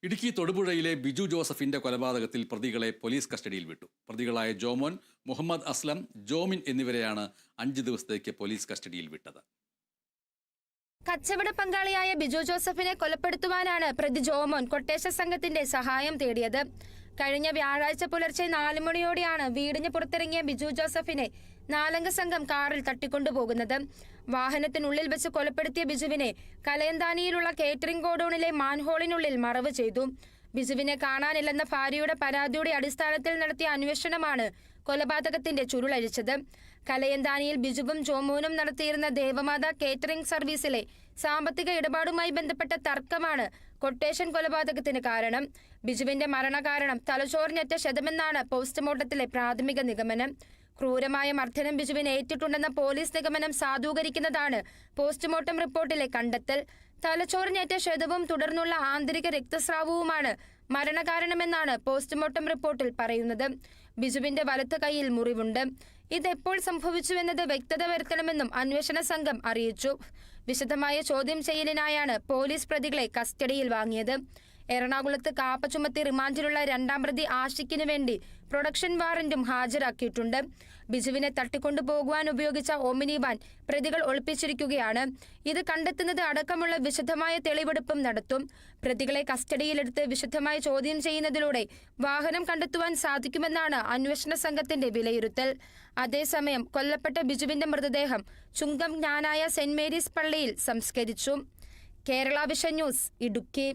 ഇടുക്കി തൊടുപുഴയിലെ ബിജു ജോസഫിന്റെ കൊലപാതകത്തിൽ പ്രതികളെ പോലീസ് കസ്റ്റഡിയിൽ വിട്ടു. പ്രതികളായ ജോമോൻ, മുഹമ്മദ് അസ്ലം, ജോമിൻ എന്നിവരെയാണ് 5 ദിവസത്തേക്ക് പോലീസ് കസ്റ്റഡിയിൽ വിട്ടത്. കച്ചവട പങ്കാളിയായ ബിജു ജോസഫിനെ കൊലപ്പെടുത്തുവാനാണ് പ്രതി ജോമോൻ കൊട്ടേഷ സംഘത്തിന്റെ സഹായം തേടിയത്. കഴിഞ്ഞ വ്യാഴാഴ്ച പുലർച്ചെ 4 മണിയോടെയാണ് വീടിന് പുറത്തിറങ്ങിയ ബിജു ജോസഫിനെ 4 അംഗ സംഘം കാറിൽ തട്ടിക്കൊണ്ടുപോകുന്നത്. വാഹനത്തിനുള്ളിൽ വെച്ച് കൊലപ്പെടുത്തിയ ബിജുവിനെ കലയന്താനിയിലുള്ള കേറ്ററിംഗ് ഗോഡൌണിലെ മാൻഹോളിനുള്ളിൽ മറവ് ചെയ്തു. ബിജുവിനെ കാണാനില്ലെന്ന ഭാര്യയുടെ പരാതിയുടെ അടിസ്ഥാനത്തിൽ നടത്തിയ അന്വേഷണമാണ് കൊലപാതകത്തിന്റെ ചുരുളഴിച്ചത്. കലയന്താനിയിൽ ബിജുവും ജോമോനും നടത്തിയിരുന്ന ദേവമാത കേറ്ററിംഗ് സർവീസിലെ സാമ്പത്തിക ഇടപാടുമായി ബന്ധപ്പെട്ട തർക്കമാണ് കൊട്ടേഷൻ കൊലപാതകത്തിന് കാരണം. ബിജുവിന്റെ മരണകാരണം തലച്ചോറിനേറ്റ ക്ഷതമെന്നാണ് പോസ്റ്റ്മോർട്ടത്തിലെ പ്രാഥമിക നിഗമനം. ക്രൂരമായ മർദ്ദനം ബിജുവിന് ഏറ്റിട്ടുണ്ടെന്ന പോലീസ് നിഗമനം സാധൂകരിക്കുന്നതാണ് പോസ്റ്റ്മോർട്ടം റിപ്പോർട്ടിലെ കണ്ടെത്തൽ. തലച്ചോറിനേറ്റ ക്ഷതവും തുടർന്നുള്ള ആന്തരിക രക്തസ്രാവവുമാണ് മരണകാരണമെന്നാണ് പോസ്റ്റ്മോർട്ടം റിപ്പോർട്ടിൽ പറയുന്നത്. ബിജുവിന്റെ വലത്ത് കൈയിൽ മുറിവുണ്ട്. ഇതെപ്പോൾ സംഭവിച്ചുവെന്നത് വ്യക്തത വരുത്തണമെന്നും അന്വേഷണ സംഘം അറിയിച്ചു. വിശദമായ ചോദ്യം ചെയ്യലിനായാണ് പോലീസ് പ്രതികളെ കസ്റ്റഡിയിൽ വാങ്ങിയത്. എറണാകുളത്ത് കാപ്പ ചുമത്തി റിമാൻഡിലുള്ള 2ാം പ്രതി ആഷിഖിന് വേണ്ടി പ്രൊഡക്ഷൻ വാറന്റും ഹാജരാക്കിയിട്ടുണ്ട്. ബിജുവിനെ തട്ടിക്കൊണ്ടുപോകുവാൻ ഉപയോഗിച്ച ഓമിനി വാൻ പ്രതികൾ ഒളിപ്പിച്ചിരിക്കുകയാണ്. ഇത് കണ്ടെത്തുന്നത് അടക്കമുള്ള വിശദമായ തെളിവെടുപ്പും നടത്തും. പ്രതികളെ കസ്റ്റഡിയിലെടുത്ത് വിശദമായ ചോദ്യം ചെയ്യുന്നതിലൂടെ വാഹനം കണ്ടെത്തുവാൻ സാധിക്കുമെന്നാണ് അന്വേഷണ സംഘത്തിന്റെ വിലയിരുത്തൽ. അതേസമയം കൊല്ലപ്പെട്ട ബിജുവിന്റെ മൃതദേഹം ചുങ്കം ജ്ഞാനായ സെന്റ് മേരീസ് പള്ളിയിൽ സംസ്കരിച്ചു. Kerala vision news, Idukki.